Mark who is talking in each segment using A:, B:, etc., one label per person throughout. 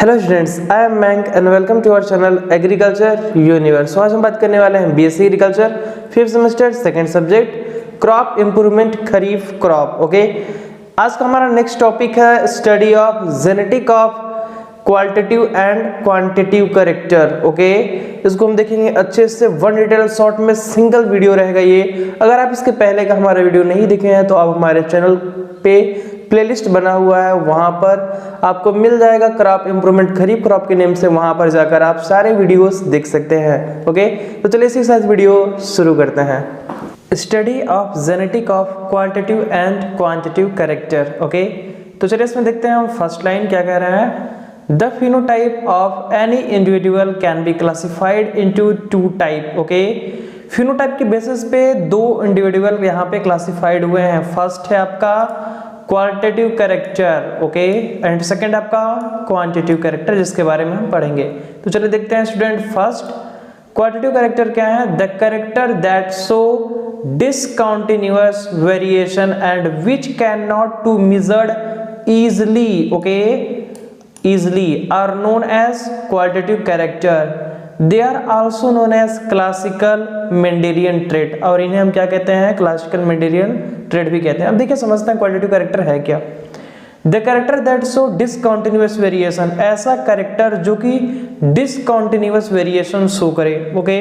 A: Hello students, I am मैंक and welcome to our channel agriculture universe. आज हम बात करने वाले हैं BSc agriculture 5th semester second subject crop improvement kharif crop. Okay, आज का हमारा नेक्स्ट टॉपिक है study of genetic of qualitative and quantitative character. Okay, इसको हम देखेंगे अच्छे से वन डिटेल शॉर्ट में, सिंगल वीडियो रहेगा ये। अगर आप इसके पहले का हमारा वीडियो नहीं देखे हैं तो आप हमारे चैनल पे प्लेलिस्ट बना हुआ है, वहां पर आपको मिल जाएगा क्रॉप इंप्रूवमेंट खरीफ क्रॉप के नेम से। वहां पर जाकर आप सारे वीडियोस देख सकते हैं। ओके, तो चलिए इसी के साथ वीडियो शुरू करते हैं। Study of genetic of qualitative and quantitative character. Okay, तो चलिए इसमें देखते हैं हम फर्स्ट लाइन क्या कह रहे हैं। The phenotype of any individual can be classified into two type. Okay, phenotype के बेसिस पे दो इंडिविजुअल यहाँ पे क्लासिफाइड हुए हैं। फर्स्ट है आपका qualitative character, okay, and second आपका क्वांटिटेटिव कैरेक्टर, जिसके बारे में हम पढ़ेंगे। तो चलिए देखते हैं स्टूडेंट। फर्स्ट क्वालिटेटिव कैरेक्टर क्या है? The character that show discontinuous variation and which can not to measured easily, okay, easily are known as qualitative character. They are also known as classical Mendelian trait, और इन्हें हम क्या कहते हैं? Classical Mendelian trait भी कहते हैं। अब देखिए समझते हैं क्वालिटेटिव कैरेक्टर है क्या। The character that show discontinuous variation, ऐसा कैरेक्टर जो कि डिसकंटिन्यूअस वेरिएशन शो करे। ओके,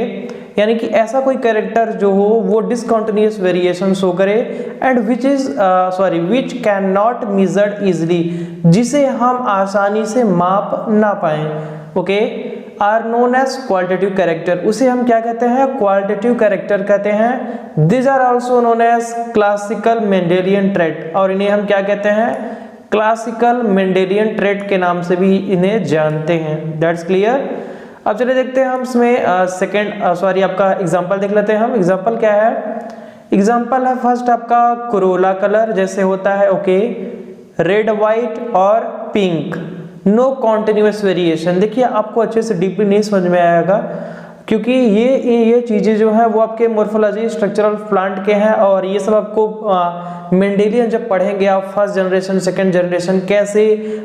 A: यानी कि ऐसा कोई कैरेक्टर जो हो वो डिसकंटिन्यूअस वेरिएशन शो करे, and which can not measured easily, जिसे हम आसानी से माप ना पाए। Okay, are known as qualitative character, उसे हम क्या कहते हैं? क्वालिटेटिव कैरेक्टर कहते हैं। This are also known as classical Mendelian trait, और इन्हें हम क्या कहते हैं? क्लासिकल मेंडेलियन ट्रेट के नाम से भी इन्हें जानते हैं। That's clear. अब चलिए देखते हैं हम इसमें आपका एग्जांपल देख लेते हैं हम। एग्जांपल क्या है? एग्जांपल है फर्स्ट आपका कोरोला कलर जैसे होता है, ओके, रेड, व्हाइट और पिंक, नो कॉन्टिन्यूअस वेरिएशन। देखिए आपको अच्छे से डीपली नहीं समझ में आएगा, क्योंकि ये चीजें जो है वो आपके मोर्फोलॉजी स्ट्रक्चरल प्लांट के हैं, और ये सब आपको मेंडेलियन जब पढ़ेंगे आप फर्स्ट जनरेशन सेकंड जनरेशन कैसे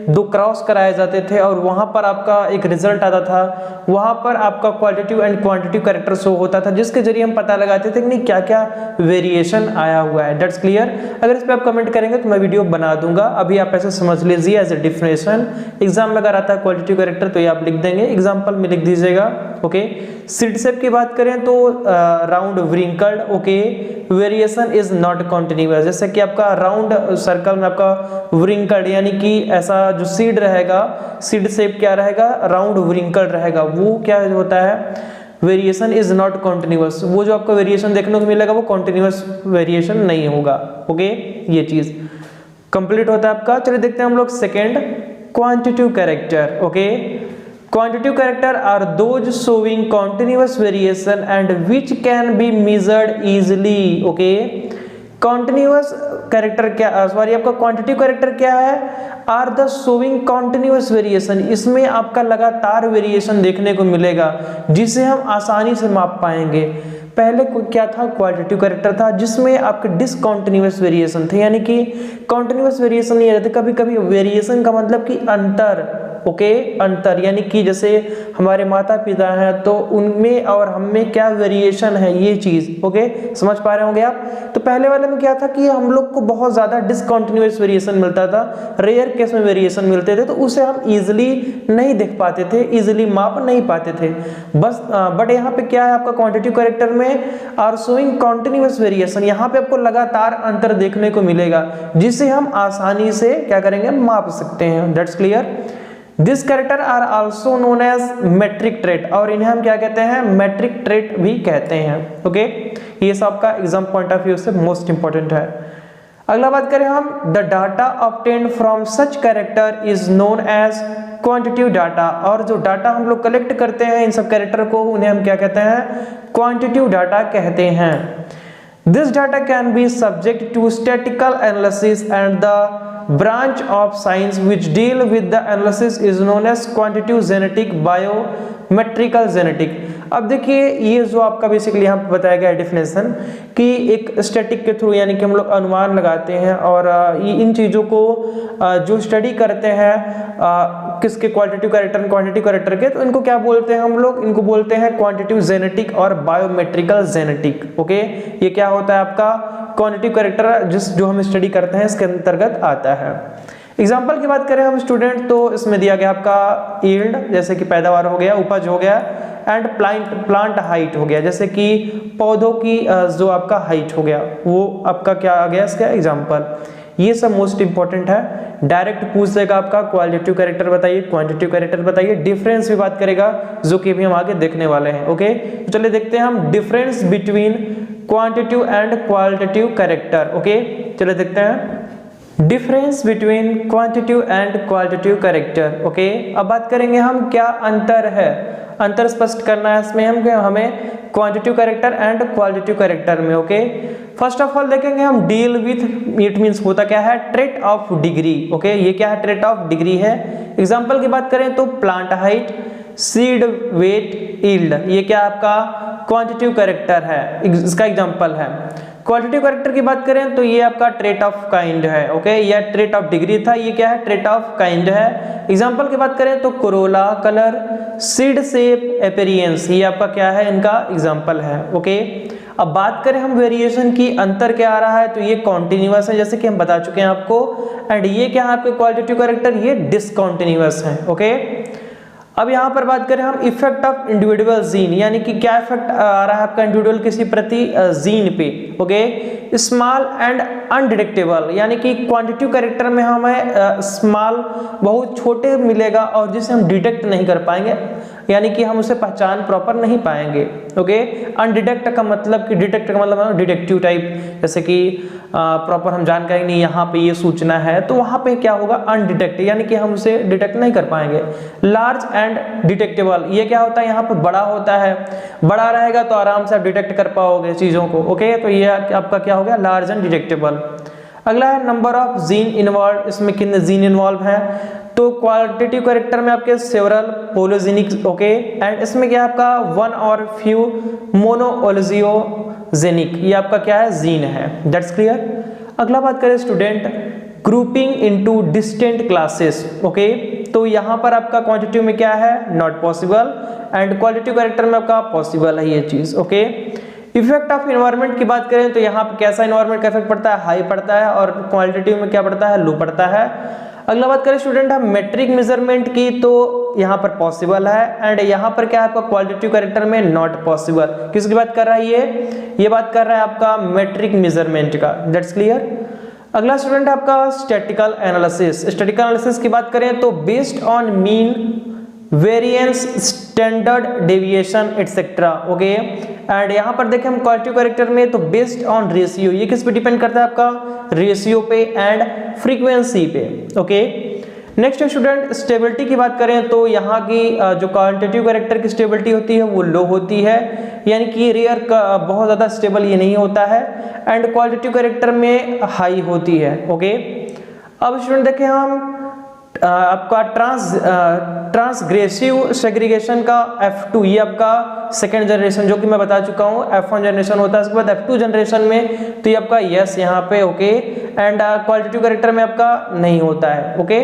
A: दो क्रॉस कराए जाते थे, और वहां पर आपका एक रिजल्ट आता था, वहां पर आपका qualitative and quantitative character show होता था, जिसके जरिए हम पता लगाते थे कि नहीं क्या क्या वेरिएशन आया हुआ है। That's clear. अगर इस पर आप कमेंट करेंगे तो मैं वीडियो बना दूंगा, अभी आप ऐसे समझ लीजिए एज ए डिफिनेशन। एग्जाम में अगर आता है क्वालिटेटिव कैरेक्टर तो ये आप लिख देंगे, एग्जाम्पल में लिख दीजिएगा। ओके, सीड शेप की बात करें तो round wrinkled, okay, variation is not continuous, जैसे कि आपका राउंड सर्कल में आपका व्रिंकल्ड, यानी कि ऐसा जो सीड रहेगा, सीड शेप क्या रहेगा? राउंड व्रिंकल्ड रहेगा, वो क्या होता है? वेरिएशन इज नॉट कॉन्टिन्यूअस, वो जो आपको वेरिएशन देखने को मिलेगा वो कॉन्टिन्यूअस वेरिएशन नहीं होगा। ओके, ये चीज कंप्लीट होता है आपका। चलिए देखते हैं हम लोग second quantitative character. Okay, quantitative character are those showing continuous variation and which can be measured easily. okay, continuous character क्या आपका quantitative character क्या है? are the showing continuous variation, इसमें आपका लगातार वेरिएशन देखने को मिलेगा जिसे हम आसानी से माप पाएंगे। पहले क्या था? क्वालिटेटिव कैरेक्टर था जिसमें आपके डिसकंटिन्यूअस वेरिएशन थे, यानी कि कंटिन्यूअस वेरिएशन नहीं रहते। कभी कभी वेरिएशन का मतलब कि अंतर, ओके, अंतर, यानी कि जैसे हमारे माता पिता हैं तो उनमें और हम में क्या वेरिएशन है, ये चीज। ओके, समझ पा रहे होंगे आप। तो पहले वाले में क्या था कि हम लोग को बहुत ज्यादा डिसकंटिन्यूअस वेरिएशन मिलता था, रेयर केस में वेरिएशन मिलते थे, तो उसे हम इजीली नहीं देख पाते थे, इजीली माप नहीं पाते थे बस। बट यहाँ पे क्या है आपका क्वांटिटेटिव कैरेक्टर में आर शोइंग कंटिन्यूअस वेरिएशन, यहाँ पे आपको लगातार अंतर देखने को मिलेगा जिसे हम आसानी से क्या करेंगे? माप सकते हैं। That's clear. This character are also known as metric trait, और इन्हें हम क्या कहते हैं? मेट्रिक ट्रेट भी कहते हैं। ओके, ये सब आपका एग्जाम पॉइंट ऑफ व्यू से मोस्ट इंपॉर्टेंट है। अगला बात करें हम, the data obtained from such character is known as quantitative data, और जो डाटा हम लोग कलेक्ट करते हैं इन सब कैरेक्टर को उन्हें हम क्या कहते हैं? क्वांटिटेटिव डाटा कहते हैं। This data can be subject to statistical analysis and the branch of science which deal with the analysis is known as quantitative genetic biometrical genetic। अब देखिए ये जो आपका बेसिकली यहाँ पे बताया गया है डेफिनेशन कि एक स्टैटिक के थ्रू यानी कि हम लोग अनुमान लगाते हैं और इन चीज़ों को जो स्टडी करते हैं किसके क्वालिटेटिव कैरेक्टर क्वांटिटेटिव कैरेक्टर के, तो इनको क्या बोलते हैं हम लोग, इनको बोलते हैं क्वांटिटेटिव जेनेटिक और बायोमेट्रिकल जेनेटिक। ओके, ये क्या होता है आपका क्वांटिटेटिव कैरेक्टर जो हम स्टडी करते हैं इसके अंतर्गत आता है। एग्जाम्पल की बात करें हम स्टूडेंट, तो इसमें दिया गया आपका यील्ड जैसे कि पैदावार हो गया, उपज हो गया, एंड प्लांट हाइट हो गया जैसे कि पौधों की जो आपका हाइट हो गया, वो आपका क्या आ गया इसका एग्जाम्पल। ये सब मोस्ट इंपॉर्टेंट है। डायरेक्ट पूछ देगा आपका क्वालिटेटिव कैरेक्टर बताइए, क्वांटिटेटिव कैरेक्टर बताइए, डिफरेंस भी बात करेगा जो कि भी हम आगे देखने वाले हैं। ओके, तो चलिए देखते हैं हम difference between quantitative and qualitative character. Okay, चलिए देखते हैं difference between quantitative and qualitative character. Okay, अब बात करेंगे हम क्या अंतर है, अंतर स्पष्ट करना है इसमें हमें quantitative character and qualitative character में। ओके, फर्स्ट ऑफ ऑल देखेंगे हम डील विथ, इट मींस होता क्या है, ट्रेट ऑफ डिग्री। ओके, ये क्या है, ट्रेट ऑफ डिग्री है। एग्जांपल की बात करें तो plant height, seed weight, yield, ये क्या आपका क्वांटिटेटिव कैरेक्टर है, इसका एग्जांपल है। क्वालिटेटिव कैरेक्टर की बात करें तो ये आपका ट्रेट ऑफ काइंड है। ओके, ये ट्रेट ऑफ डिग्री था, ये क्या है, ट्रेट ऑफ काइंड है। एग्जांपल की बात करें तो Corolla colour, seed shape, appearance, ये आपका क्या है, इनका एग्जांपल है। ओके, अब बात करें हम वेरिएशन की, अंतर क्या आ रहा है, तो ये कॉन्टिन्यूअस है जैसे कि हम बता चुके हैं आपको, एंड ये क्या है आपके क्वालिटेटिव कैरेक्टर, ये डिसकॉन्टिन्यूअस है। ओके, अब यहाँ पर बात करें हम इफेक्ट ऑफ इंडिविजुअल जीन, यानी कि क्या इफेक्ट आ रहा है आपका इंडिविजुअल किसी प्रति जीन पे। ओके, स्मॉल एंड अनडिटेक्टेबल, यानी कि क्वांटिटेटिव कैरेक्टर में हमें स्मॉल बहुत छोटे मिलेगा और जिसे हम डिटेक्ट नहीं कर पाएंगे, यानी कि हम उसे पहचान प्रॉपर नहीं पाएंगे। ओके, अनडिटेक्ट का मतलब कि डिटेक्ट का मतलब डिटेक्टिव टाइप, जैसे कि प्रॉपर हम जानकारी नहीं यहाँ पे ये सूचना है, तो वहाँ पे क्या होगा, अनडिटेक्ट, यानी कि हम उसे डिटेक्ट नहीं कर पाएंगे। लार्ज एंड डिटेक्टेबल, ये क्या होता है, यहाँ पे बड़ा होता है, बड़ा रहेगा तो आराम से आप डिटेक्ट कर पाओगे चीजों को। ओके, तो ये आपका क्या हो गया, लार्ज एंड डिटेक्टेबल। अगला है नंबर ऑफ जीन इन्वॉल्व, इसमें कितने जीन इन्वॉल्व है, तो क्वालिटेटिव कैरेक्टर में आपके सेवरल पोलोजेनिक। ओके, एंड इसमें क्या आपका वन और फ्यू मोनोओलिजियोजेनिक, ये आपका क्या है, जीन है। That's clear. अगला बात करें student grouping into distinct classes. Okay, तो यहाँ पर आपका क्वांटिटेटिव में क्या है, not possible, and qualitative character में आपका पॉसिबल है ये चीज। ओके, इफेक्ट ऑफ एनवायरनमेंट की बात करें तो यहाँ पे कैसा एनवायरनमेंट का इफेक्ट पड़ता है, हाई पड़ता है, और क्वालिटेटिव में क्या पड़ता है, लो पड़ता है। अगला बात करें स्टूडेंट हम मेट्रिक मेजरमेंट की, तो यहाँ पर पॉसिबल है, एंड यहाँ पर क्या है आपका क्वालिटेटिव कैरेक्टर में नॉट पॉसिबल। किसकी बात कर रहा है ये बात कर रहा है आपका मेट्रिक मेजरमेंट का। That's clear. अगला स्टूडेंट आपका स्टैटिकल एनालिसिस। स्टैटिकल एनालिसिस की बात करें तो based on mean, variance, standard deviation etcetera. Okay, and यहाँ पर देखें हम क्वालिटेटिव कैरेक्टर में तो बेस्ड ऑन रेशियो, ये किस पे डिपेंड करता है आपका, रेशियो पे एंड फ्रीक्वेंसी पे। ओके, नेक्स्ट स्टूडेंट स्टेबिलिटी की बात करें तो यहाँ की जो क्वालिटेटिव कैरेक्टर की स्टेबिलिटी होती है वो लो होती है, यानी कि रेयर का बहुत ज़्यादा स्टेबल ये नहीं होता है, एंड क्वालिटेटिव कैरेक्टर में हाई होती है। ओके, अब स्टूडेंट देखें हम आपका ट्रांसग्रेसिव सेग्रीगेशन का F2, ये आपका सेकेंड जनरेशन जो कि मैं बता चुका हूँ, F1 जनरेशन होता है, उसके बाद F2 जनरेशन में तो ये आपका यस यहाँ पे। ओके, एंड क्वालिटेटिव कैरेक्टर में आपका नहीं होता है। ओके,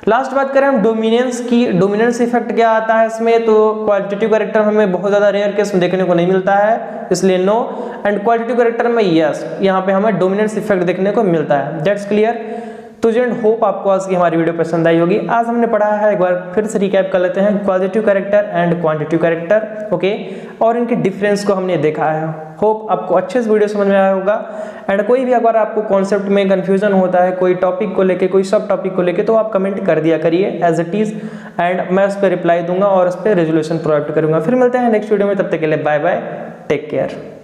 A: लास्ट बात करें हम डोमिनेंस की, डोमिनेंस इफेक्ट क्या आता है इसमें, तो क्वालिटेटिव कैरेक्टर हमें बहुत ज्यादा रेयर केस में देखने को नहीं मिलता है, इसलिए नो, एंड क्वालिटेटिव कैरेक्टर में यस, यहाँ पे हमें डोमिनेंस इफेक्ट देखने को मिलता है। That's clear. तो स्टूडेंट होप आपको आज की हमारी वीडियो पसंद आई होगी। आज हमने पढ़ा है, एक बार फिर से रिकैप कर लेते हैं, positive character and quantitative character. Okay, और इनके डिफरेंस को हमने देखा है। होप आपको अच्छे से वीडियो समझ में आया होगा, एंड कोई भी अगर आपको कॉन्सेप्ट में कंफ्यूजन होता है, कोई टॉपिक को लेके, कोई सब टॉपिक को लेके, तो आप कमेंट कर दिया करिए एज इट इज, एंड मैं उस पर रिप्लाई दूंगा और उस पर रेजोल्यूशन प्रोवाइड करूंगा। फिर मिलते हैं नेक्स्ट वीडियो में, तब तक के लिए बाय बाय, टेक केयर।